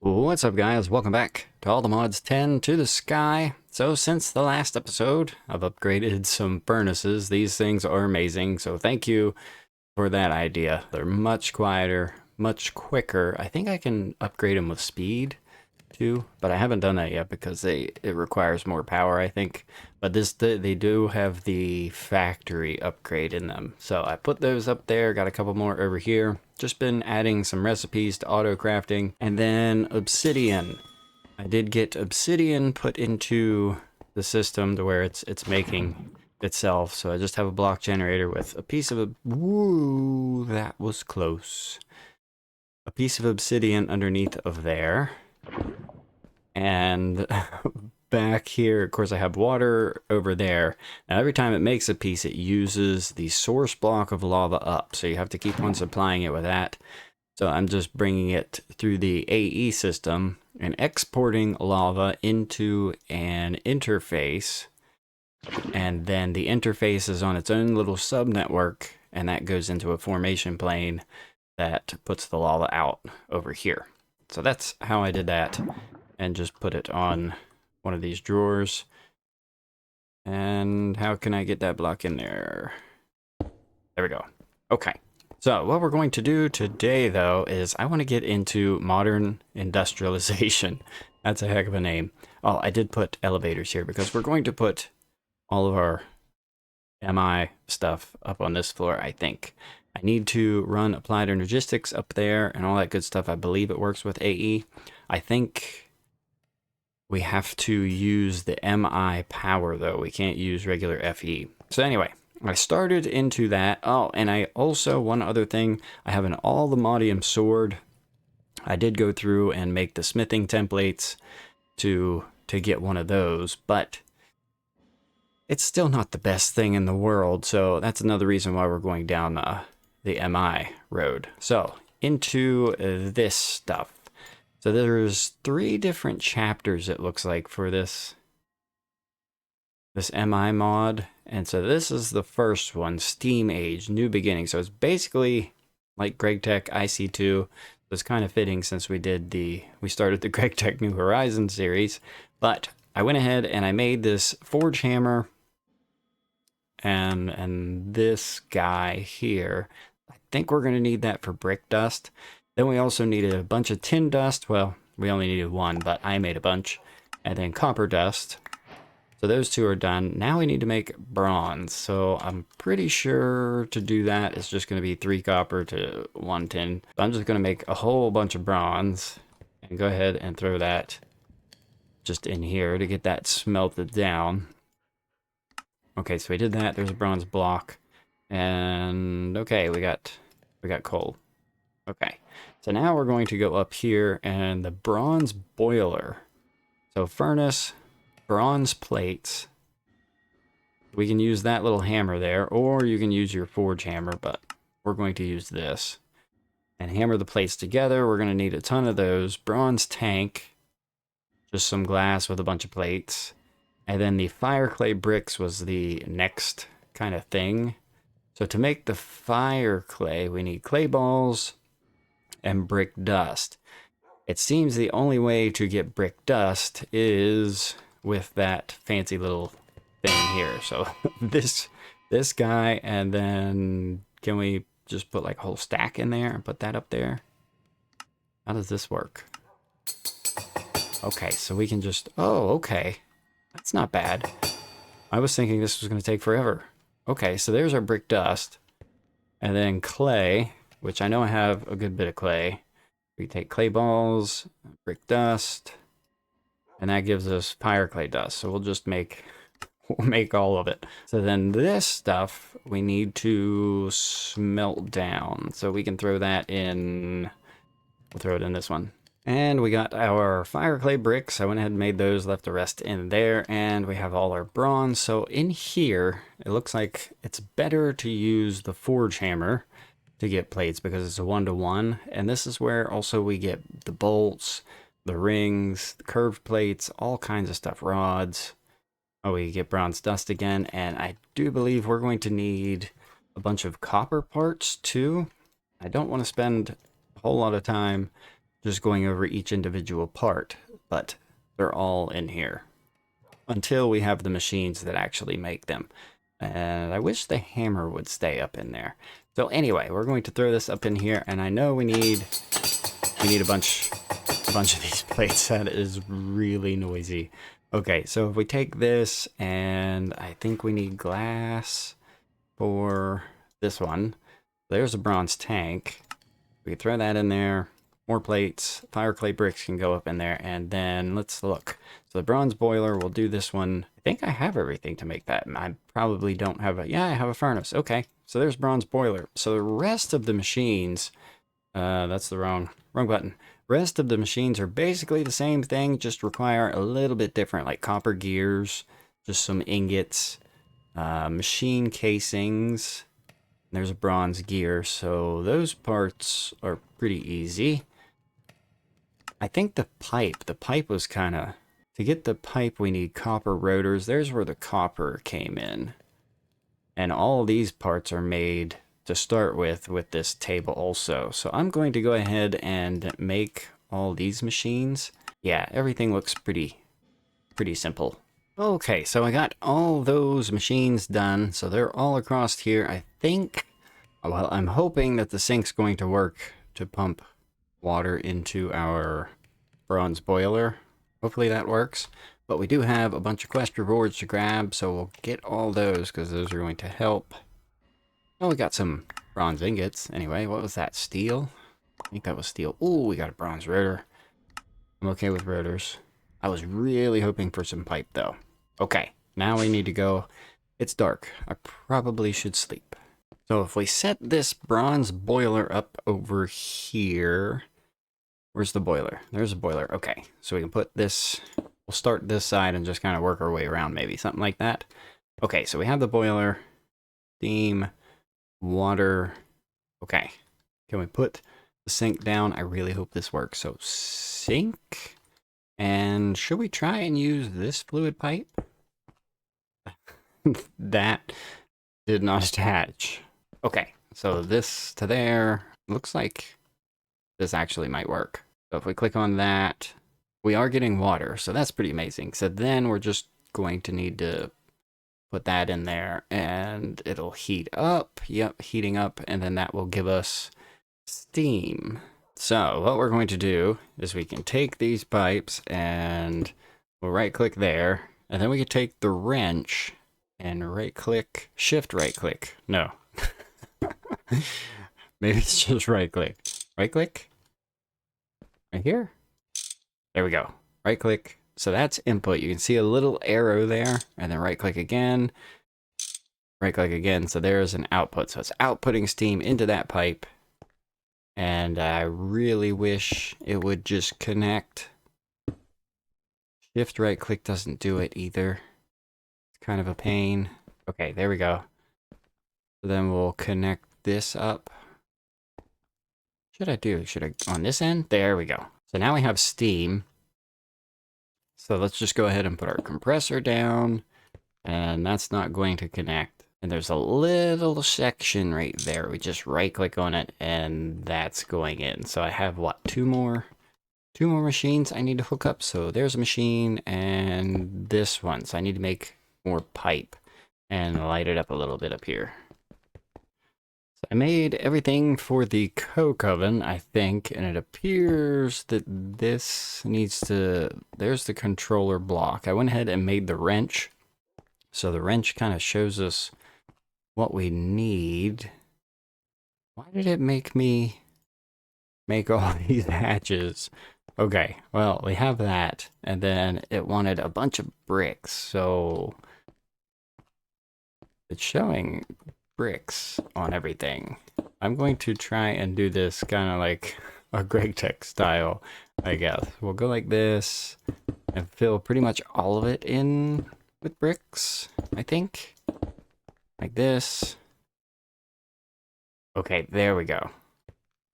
What's up, guys? Welcome back to all the mods 10 to the sky. So since the last episode, I've upgraded some furnaces. These things are amazing, so thank you for that idea. They're much quieter, much quicker. I think I can upgrade them with speed too, but I haven't done that yet because it requires more power, I think. But they do have the factory upgrade in them, so I put those up there. Got a couple more over here. Just been adding some recipes to auto crafting, and then obsidian. I did get obsidian put into the system to where it's making itself. So I just have a block generator with a piece of woo, that was close. A piece of obsidian underneath of there. And back here, of course, I have water over there. Now, every time it makes a piece, it uses the source block of lava up. So you have to keep on supplying it with that. So I'm just bringing it through the AE system and exporting lava into an interface. And then the interface is on its own little subnetwork, and that goes into a formation plane that puts the lava out over here. So that's how I did that. And just put it on one of these drawers. And how can I get that block in there? There we go. Okay. So what we're going to do today, though, is I want to get into modern industrialization. That's a heck of a name. Oh, I did put elevators here because we're going to put all of our MI stuff up on this floor, I think. I need to run applied energistics up there and all that good stuff. I believe it works with AE. I think we have to use the MI power, though. We can't use regular FE. So anyway, I started into that. Oh, and I also, one other thing, I have an all-the-modium sword. I did go through and make the smithing templates to get one of those, but it's still not the best thing in the world. So that's another reason why we're going down the MI road. So into this stuff. So there's 3 different chapters, it looks like, for this MI mod. And so this is the first one, Steam Age, New Beginning. So it's basically like GregTech IC2. It's kind of fitting since we started the GregTech New Horizons series. But I went ahead and I made this forge hammer and this guy here. I think we're going to need that for brick dust. Then we also needed a bunch of tin dust. Well, we only needed one, but I made a bunch. And then copper dust. So those 2 are done. Now we need to make bronze. So I'm pretty sure to do that it's just going to be 3 copper to 1 tin. But I'm just going to make a whole bunch of bronze. And go ahead and throw that just in here to get that smelted down. Okay, so we did that. There's a bronze block. And okay, we got coal. Okay, so now we're going to go up here and the bronze boiler. So furnace, bronze plates. We can use that little hammer there, or you can use your forge hammer, but we're going to use this. And hammer the plates together. We're going to need a ton of those. Bronze tank, just some glass with a bunch of plates. And then the fire clay bricks was the next kind of thing. So to make the fire clay, we need clay balls and brick dust. It seems the only way to get brick dust is with that fancy little thing here. So this guy, and then can we just put like a whole stack in there and put that up there? How does this work? Okay, so we can just, oh, okay. That's not bad. I was thinking this was going to take forever. Okay, so there's our brick dust. And then clay, which I know I have a good bit of clay. We take clay balls, brick dust, and that gives us fire clay dust. So we'll just we'll make all of it. So then this stuff we need to smelt down. So we can throw that in, we'll throw it in this one. And we got our fire clay bricks. I went ahead and made those, left the rest in there, and we have all our bronze. So in here, it looks like it's better to use the forge hammer to get plates because it's a 1-to-1. And this is where also we get the bolts, the rings, the curved plates, all kinds of stuff, rods. Oh, we get bronze dust again. And I do believe we're going to need a bunch of copper parts too. I don't want to spend a whole lot of time just going over each individual part, but they're all in here until we have the machines that actually make them. And I wish the hammer would stay up in there. So anyway, we're going to throw this up in here, and I know we need a bunch of these plates. That is really noisy. Okay, so if we take this, and I think we need glass for this one. There's a bronze tank. We can throw that in there. More plates. Fire clay bricks can go up in there. And then let's look. So the bronze boiler, we'll do this one. I think I have everything to make that. I probably don't have a... Yeah, I have a furnace. Okay, so there's bronze boiler. So the rest of the machines... that's the wrong button. Rest of the machines are basically the same thing, just require a little bit different, like copper gears, just some ingots, machine casings. There's a bronze gear, so those parts are pretty easy. I think the pipe was kind of... To get the pipe, we need copper rotors. There's where the copper came in. And all these parts are made to start with this table also. So I'm going to go ahead and make all these machines. Yeah, everything looks pretty simple. Okay, so I got all those machines done. So they're all across here. I think, well, I'm hoping that the sink's going to work to pump water into our bronze boiler. Hopefully that works. But we do have a bunch of quest rewards to grab, so we'll get all those because those are going to help. Oh, we got some bronze ingots. Anyway, what was that? Steel? I think that was steel. Ooh, we got a bronze rotor. I'm okay with rotors. I was really hoping for some pipe, though. Okay, now we need to go. It's dark. I probably should sleep. So if we set this bronze boiler up over here... Where's the boiler? There's a boiler. Okay, so we can put this... We'll start this side and just kind of work our way around, maybe. Something like that. Okay, so we have the boiler. Steam... Water. Okay. Can we put the sink down? I really hope this works. So sink. And should we try and use this fluid pipe? That did not attach. Okay. So this to there. Looks like this actually might work. So if we click on that, we are getting water. So that's pretty amazing. So then we're just going to need to put that in there and it'll heat up. Yep, heating up, and then that will give us steam. So what we're going to do is we can take these pipes and we'll right click there, and then we can take the wrench and right click, shift right click. No. Maybe it's just right click. Right click? Right here? There we go. Right click. So that's input. You can see a little arrow there, and then right click again, right click again. So there's an output. So it's outputting steam into that pipe. And I really wish it would just connect. Shift right click doesn't do it either. It's kind of a pain. Okay, there we go. So then we'll connect this up. Should I on this end? There we go. So now we have steam. So let's just go ahead and put our compressor down, and that's not going to connect. And there's a little section right there. We just right click on it and that's going in. So I have what, two more machines I need to hook up. So there's a machine and this one. So I need to make more pipe and light it up a little bit up here. So I made everything for the coke oven, I think, and it appears that this needs to... There's the controller block. I went ahead and made the wrench. So the wrench kind of shows us what we need. Why did it make me make all these hatches? Okay, well, we have that. And then it wanted a bunch of bricks, so... It's showing bricks on everything. I'm going to try and do this kind of like a Greg Tech style, I guess. We'll go like this and fill pretty much all of it in with bricks, I think. Like this. Okay, there we go.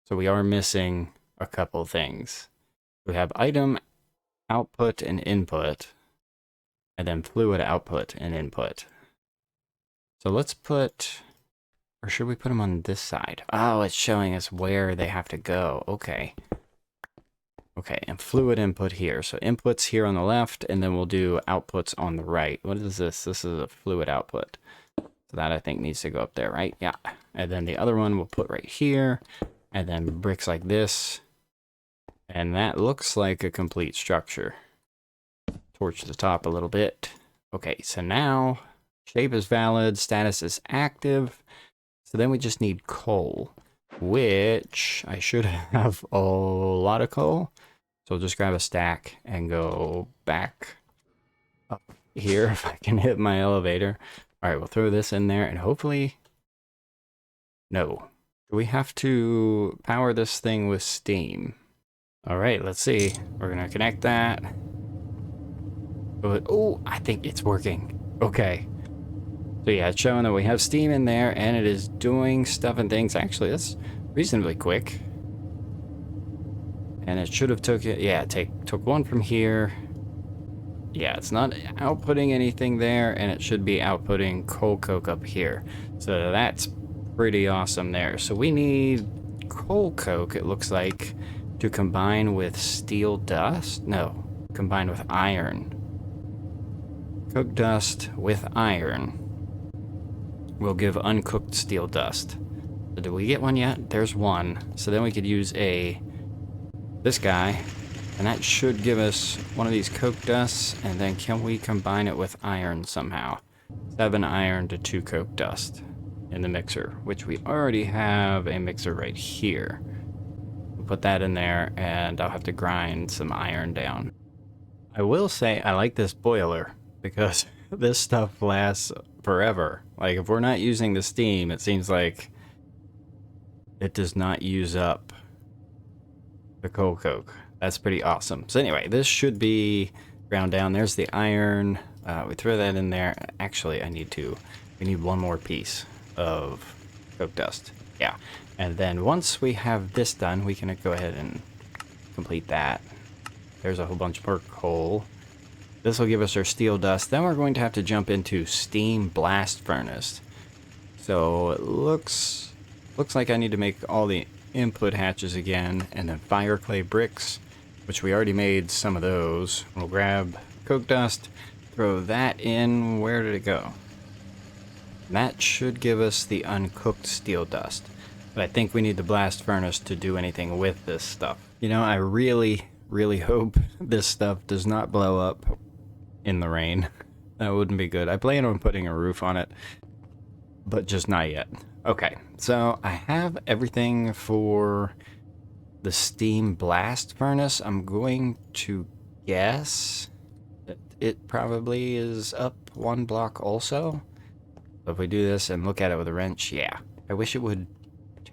So we are missing a couple things. We have item, output, and input, and then fluid output and input. So let's put... Or should we put them on this side? Oh, it's showing us where they have to go. Okay. Okay, and fluid input here. So inputs here on the left, and then we'll do outputs on the right. What is this? This is a fluid output. So that I think needs to go up there, right? Yeah. And then the other one we'll put right here, and then bricks like this. And that looks like a complete structure. Torch the top a little bit. Okay, so now shape is valid, status is active. So then we just need coal, which I should have a lot of coal. So I'll just grab a stack and go back up here if I can hit my elevator. All right, we'll throw this in there and hopefully... No. Do we have to power this thing with steam? All right, let's see. We're going to connect that. Oh, I think it's working. Okay. So yeah, it's showing that we have steam in there and it is doing stuff and things. Actually, that's reasonably quick. And it should have took it. Yeah, took one from here. Yeah, it's not outputting anything there, and it should be outputting coal coke up here. So that's pretty awesome there. So we need coal coke, it looks like, to combine with steel dust. No, combine with iron. Coke dust with iron will give uncooked steel dust. So did we get one yet? There's one. So then we could use this guy, and that should give us one of these coke dusts, and then can we combine it with iron somehow? 7 iron to 2 coke dust in the mixer, which we already have a mixer right here. We'll put that in there, and I'll have to grind some iron down. I will say I like this boiler, because this stuff lasts forever. Like, if we're not using the steam, it seems like it does not use up the coal coke. That's pretty awesome. So anyway, this should be ground down. There's the iron. We throw that in there. Actually, we need one more piece of coke dust. Yeah. And then once we have this done, we can go ahead and complete that. There's a whole bunch more coal. This will give us our steel dust. Then we're going to have to jump into steam blast furnace. So it looks like I need to make all the input hatches again, and then fire clay bricks, which we already made some of those. We'll grab coke dust, throw that in. Where did it go? That should give us the uncooked steel dust. But I think we need the blast furnace to do anything with this stuff. You know, I really hope this stuff does not blow up in the rain. That wouldn't be good. I plan on putting a roof on it, but just not yet. Okay, so I have everything for the steam blast furnace. I'm going to guess that it probably is up 1 block also. So if we do this and look at it with a wrench, yeah. I wish it would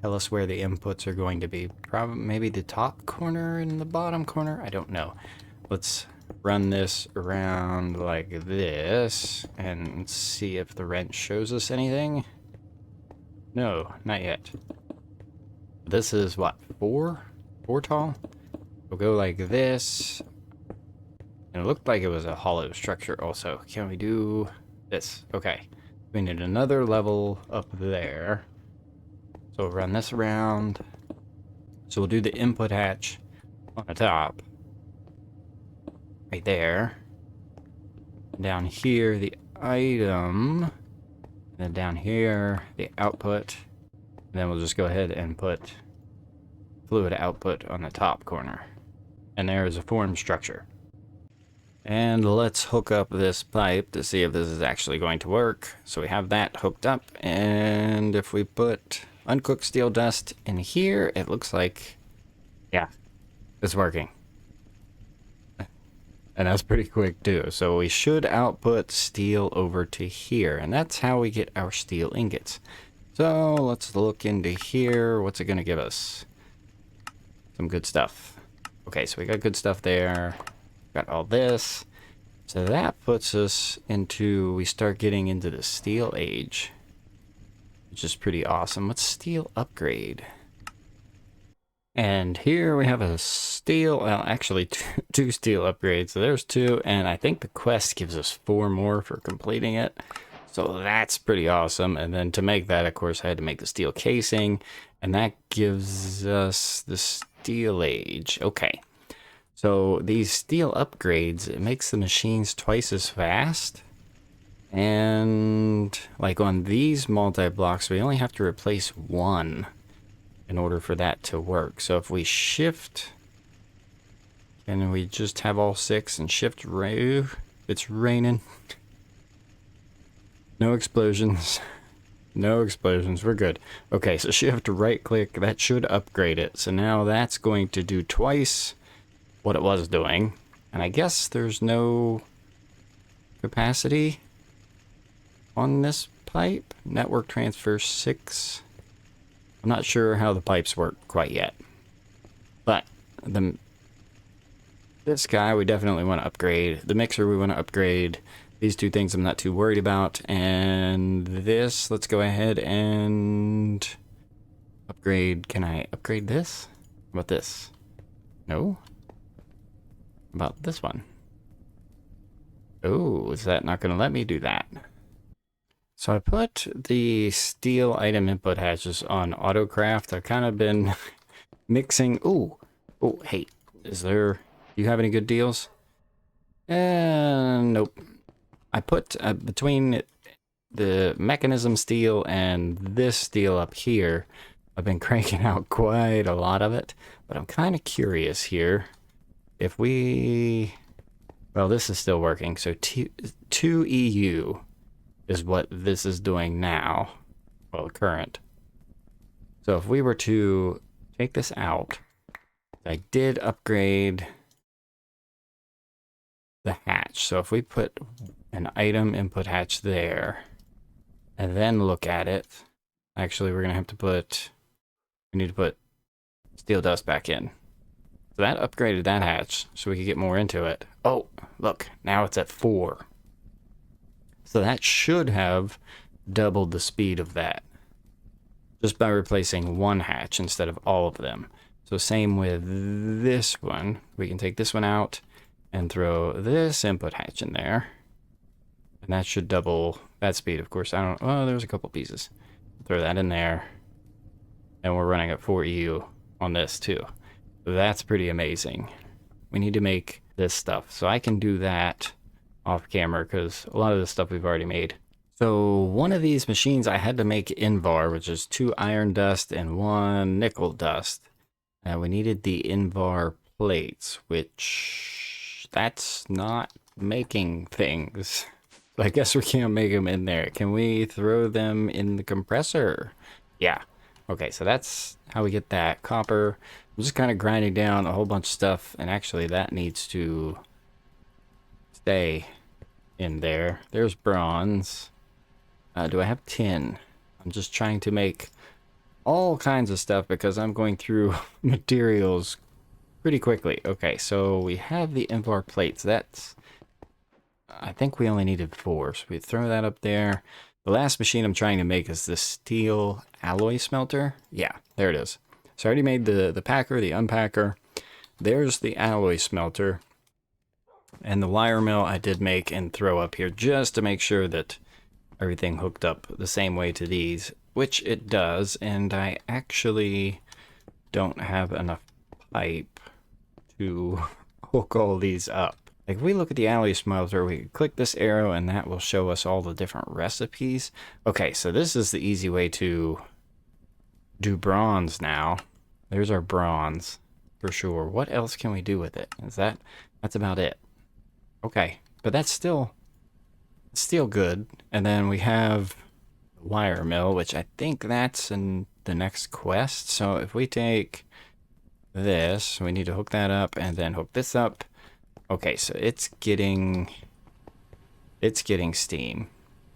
tell us where the inputs are going to be. Probably maybe the top corner and the bottom corner. I don't know. Let's run this around like this and see if the wrench shows us anything. No, not yet. This is what, 4 tall? We'll go like this. And it looked like it was a hollow structure also. Can we do this? Okay. We need another level up there. So we'll run this around. So we'll do the input hatch on the top. Right there. Down here, the item. And then down here, the output. And then we'll just go ahead and put fluid output on the top corner. And there is a form structure. And let's hook up this pipe to see if this is actually going to work. So we have that hooked up. And if we put uncooked steel dust in here, it looks like, yeah, it's working. And that's pretty quick too. So we should output steel over to here. And that's how we get our steel ingots. So let's look into here. What's it going to give us? Some good stuff. Okay, so we got good stuff there. Got all this. So that puts us into, we start getting into the steel age, which is pretty awesome. Let's steel upgrade. And here we have a steel, well, actually two steel upgrades. So there's 2, and I think the quest gives us 4 more for completing it. So that's pretty awesome. And then to make that, of course, I had to make the steel casing, and that gives us the steel age. Okay. So these steel upgrades, it makes the machines twice as fast. And like on these multi-blocks, we only have to replace one in order for that to work. So if we shift, and we just have all 6 and shift, it's raining. No explosions. No explosions. We're good. Okay, so shift right click. That should upgrade it. So now that's going to do twice what it was doing. And I guess there's no capacity on this pipe. Network transfer 6. I'm not sure how the pipes work quite yet. But this guy we definitely want to upgrade. The mixer we want to upgrade. These 2 things I'm not too worried about. And this, let's go ahead and upgrade. Can I upgrade this? How about this? No? How about this one? Oh, is that not going to let me do that? So I put the steel item input hatches on AutoCraft. I've kind of been mixing. Ooh. Oh, hey, do you have any good deals? Nope. I put between the mechanism steel and this steel up here, I've been cranking out quite a lot of it, but I'm kind of curious here. If well, this is still working, so 2 EU is what this is doing now, well, current. So if we were to take this out, I did upgrade the hatch. So if we put an item input hatch there and then look at it, actually we're gonna have to we need to put steel dust back in. So that upgraded that hatch so we could get more into it. Oh, look, now it's at 4. So that should have doubled the speed of that just by replacing one hatch instead of all of them. So same with this one. We can take this one out and throw this input hatch in there. And that should double that speed, of course. There's a couple pieces. Throw that in there. And we're running at 4 EU on this too. That's pretty amazing. We need to make this stuff. So I can do that off camera because a lot of this stuff we've already made. So one of these machines I had to make Invar, which is 2 iron dust and 1 nickel dust. We needed the Invar plates, which that's not making things. I guess we can't make them in there. Can we throw them in the compressor? Yeah. Okay, so that's how we get that copper. I'm just kind of grinding down a whole bunch of stuff, and actually that needs to stay in there. There's bronze. Do I have tin? I'm just trying to make all kinds of stuff because I'm going through materials pretty quickly. Okay, so we have the Invar plates. I think we only needed 4, so we throw that up there. The last machine I'm trying to make is the steel alloy smelter. Yeah, there it is. So I already made the packer, the unpacker. There's the alloy smelter. And the wire mill I did make and throw up here just to make sure that everything hooked up the same way to these, which it does. And I actually don't have enough pipe to hook all these up. Like if we look at the alloy smelter, we click this arrow and that will show us all the different recipes. Okay, so this is the easy way to do bronze now. There's our bronze for sure. What else can we do with it? That's about it. Okay, but that's still good. And then we have the wire mill, which I think that's in the next quest. So if we take this, we need to hook that up and then hook this up. Okay, so it's getting steam.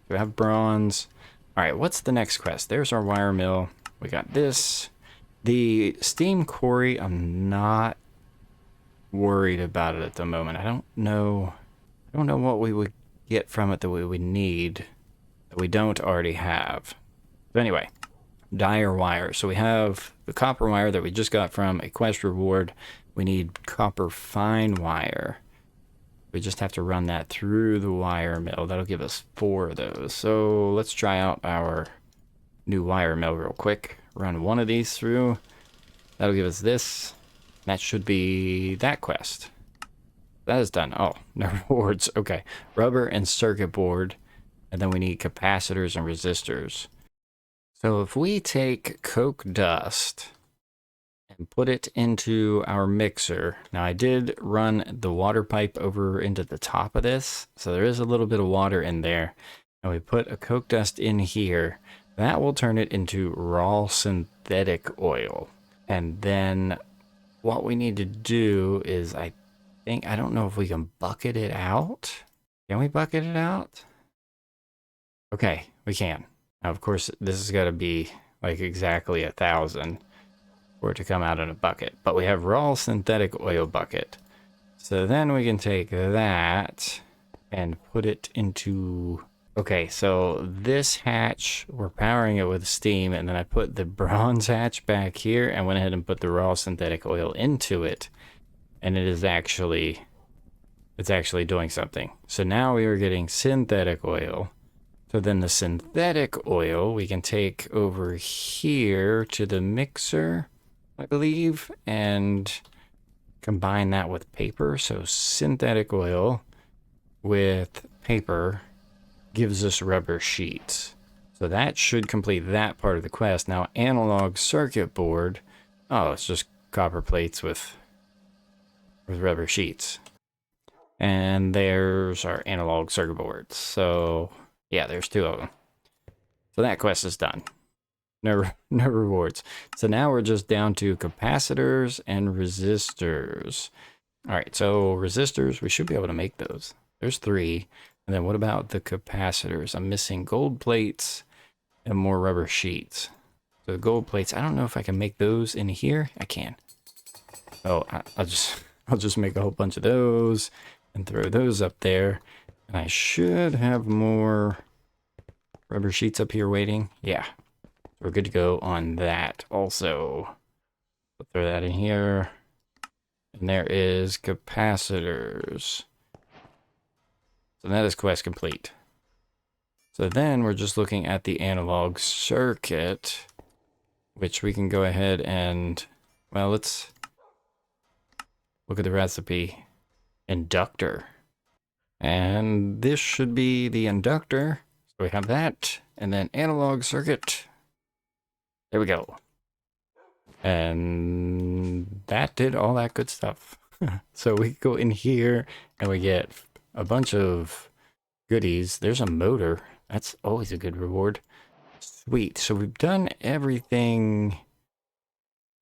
We have bronze. All right, what's the next quest? There's our wire mill. We got this. The steam quarry, I'm not worried about it at the moment. I don't know what we would get from it that we would need that we don't already have. But anyway, dire wire. So we have the copper wire that we just got from a quest reward. We need copper fine wire. We just have to run that through the wire mill. That'll give us 4 of those. So let's try out our new wire mill real quick. Run one of these through. That'll give us this. That should be that quest. That is done. Oh, no rewards. Okay. Rubber and circuit board. And then we need capacitors and resistors. So if we take coke dust and put it into our mixer. Now I did run the water pipe over into the top of this. So there is a little bit of water in there. And we put a coke dust in here. That will turn it into raw synthetic oil. And then what we need to do is I don't know if we can bucket it out. Can we bucket it out? Okay, we can. Now, of course, this has got to be like exactly 1,000 for it to come out in a bucket. But we have raw synthetic oil bucket. So then we can take that and put it into... Okay, so this hatch, we're powering it with steam, and then I put the bronze hatch back here and went ahead and put the raw synthetic oil into it. And it is actually... It's actually doing something. So now we are getting synthetic oil. So then the synthetic oil we can take over here to the mixer, I believe, and combine that with paper. So synthetic oil with paper gives us rubber sheets. So that should complete that part of the quest. Now analog circuit board, oh, it's just copper plates with rubber sheets. And there's our analog circuit boards. So yeah, there's 2 of them. So that quest is done. No rewards. So now we're just down to capacitors and resistors. All right, so resistors, we should be able to make those. There's 3. And then what about the capacitors? I'm missing gold plates and more rubber sheets. So the gold plates, I don't know if I can make those in here. I can. Oh, I'll just make a whole bunch of those and throw those up there. And I should have more rubber sheets up here waiting. Yeah, we're good to go on that also. We'll throw that in here. And there is capacitors. So that is quest complete. So then we're just looking at the analog circuit, which we can go ahead and, well, let's look at the recipe. Inductor. And this should be the inductor. So we have that, and then analog circuit. There we go. And that did all that good stuff. So we go in here and we get a bunch of goodies. There's a motor. That's always a good reward. Sweet. So we've done everything.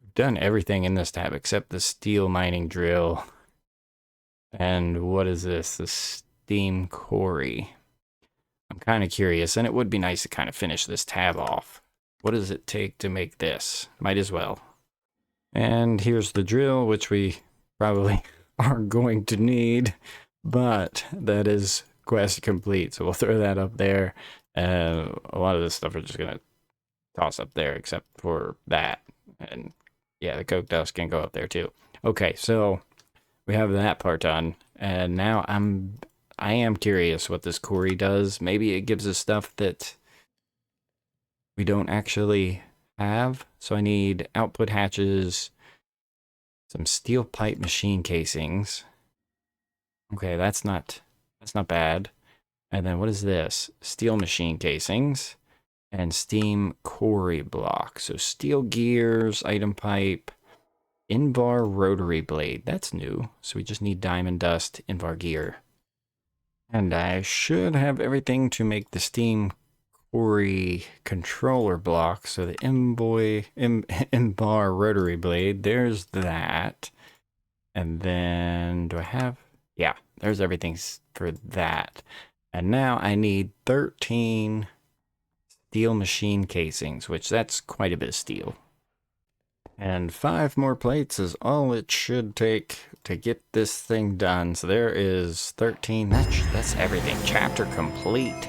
We've done everything in this tab except the steel mining drill. And what is this? The steam quarry. I'm kind of curious, and it would be nice to kind of finish this tab off. What does it take to make this? Might as well. And here's the drill, which we probably aren't going to need, but that is quest complete. So we'll throw that up there. A lot of this stuff we're just going to toss up there, except for that. And yeah, the coke dust can go up there too. Okay, so we have that part done. And now I am curious what this quarry does. Maybe it gives us stuff that we don't actually have. So I need output hatches, some steel pipe machine casings. Okay, that's not bad. And then what is this? Steel machine casings and steam quarry block. So steel gears, item pipe, Invar rotary blade. That's new. So we just need diamond dust, Invar gear. And I should have everything to make the steam quarry controller block. So the Invar rotary blade, there's that. And then do I have? Yeah, there's everything for that. And now I need 13 steel machine casings, which that's quite a bit of steel. And 5 more plates is all it should take to get this thing done. So there is 13. That's everything. Chapter complete.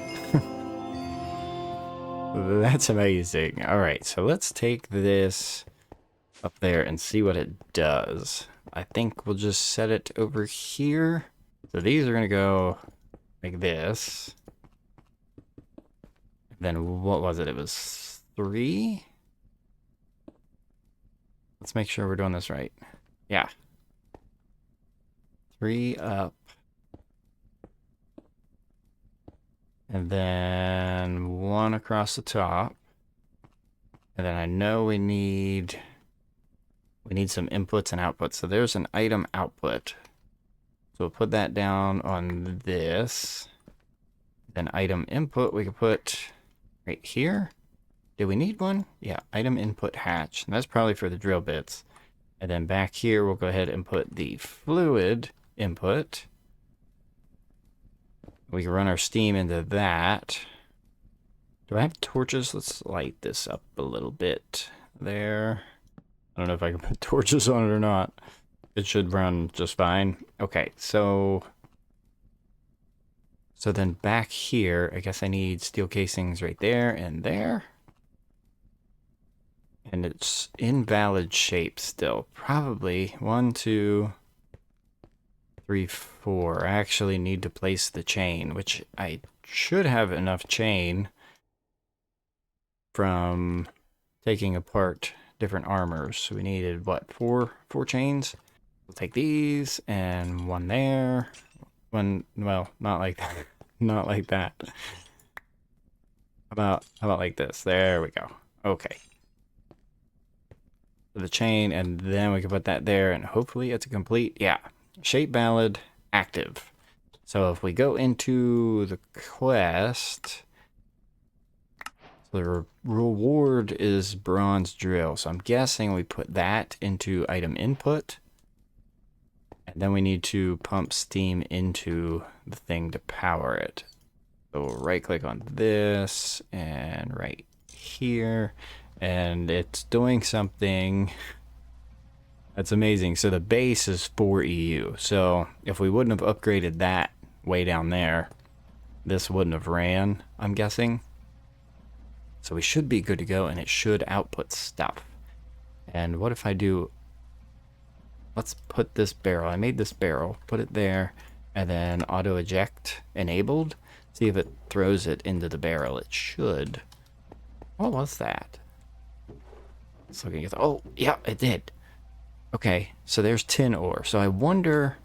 That's amazing. All right, so let's take this up there and see what it does. I think we'll just set it over here. So these are going to go like this. Then what was it? It was 3. Let's make sure we're doing this right. Yeah. 3 up. And then 1 across the top. And then I know we need some inputs and outputs. So there's an item output. So we'll put that down on this. Then item input we can put right here. Do we need one? Yeah, item input hatch. And that's probably for the drill bits. And then back here we'll go ahead and put the fluid input. We can run our steam into that. Do I have torches? Let's light this up a little bit there. I don't know if I can put torches on it or not. It should run just fine. Okay, so then back here, I guess I need steel casings right there and there. And it's invalid shape still. Probably 1, 2, 3, 4. I actually need to place the chain, which I should have enough chain from taking apart different armors. So we needed what, four chains? We'll take these and 1 there. 1, well, not like that. Not like that. How about like this? There we go. Okay. The chain, and then we can put that there, and hopefully it's a complete, yeah. Shape valid, active. So if we go into the quest, the reward is bronze drill. So I'm guessing we put that into item input. And then we need to pump steam into the thing to power it. So we'll right click on this and right here. And it's doing something that's amazing. So the base is 4 EU. So if we wouldn't have upgraded that way down there, this wouldn't have ran, I'm guessing. So we should be good to go, and it should output stuff. And what if I do... Let's put this barrel. I made this barrel. Put it there, and then auto eject enabled. See if it throws it into the barrel. It should. What was that? It's looking at the, oh, yeah, it did. Okay, so there's tin ore. So I wonder,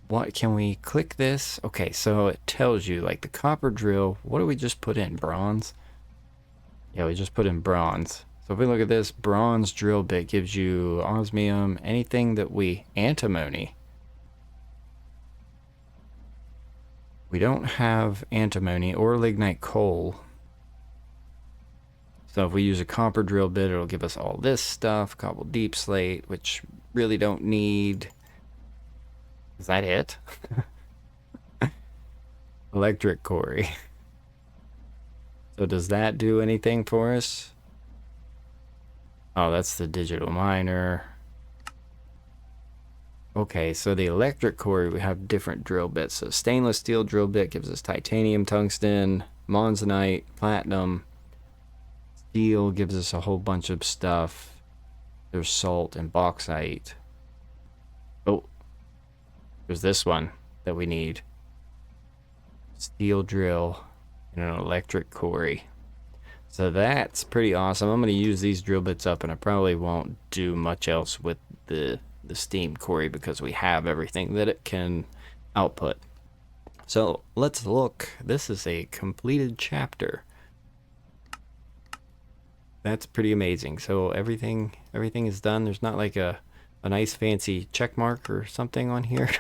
what can we click this? Okay, so it tells you like the copper drill. What do we just put in? Bronze? Yeah, we just put in bronze. So if we look at this, bronze drill bit gives you osmium, anything that we, antimony. We don't have antimony or lignite coal. So if we use a copper drill bit, it'll give us all this stuff, cobble deep slate, which really don't need. Is that it? Electric quarry. So does that do anything for us? Oh, that's the digital miner. Okay, so the electric core, we have different drill bits. So stainless steel drill bit gives us titanium, tungsten, monzonite, platinum. Steel gives us a whole bunch of stuff. There's salt and bauxite. Oh, there's this one that we need. Steel drill and an electric quarry. So that's pretty awesome. I'm going to use these drill bits up, and I probably won't do much else with the steam quarry because we have everything that it can output. So let's look. This is a completed chapter. That's pretty amazing. So everything is done. There's not like a nice fancy check mark or something on here.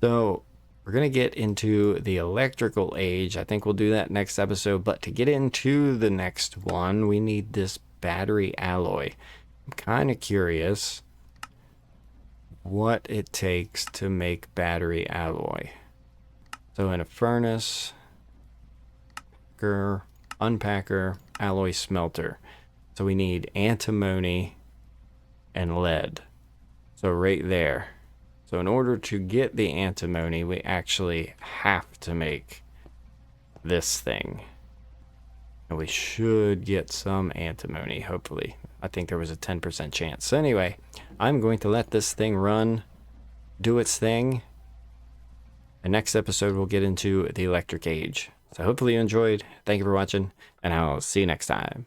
So we're going to get into the electrical age. I think we'll do that next episode. But to get into the next one, we need this battery alloy. I'm kind of curious what it takes to make battery alloy. So in a furnace, unpacker, alloy smelter. So we need antimony and lead. So right there. So in order to get the antimony, we actually have to make this thing. And we should get some antimony, hopefully. I think there was a 10% chance. So anyway, I'm going to let this thing run, do its thing. And next episode, we'll get into the electric age. So hopefully you enjoyed. Thank you for watching, and I'll see you next time.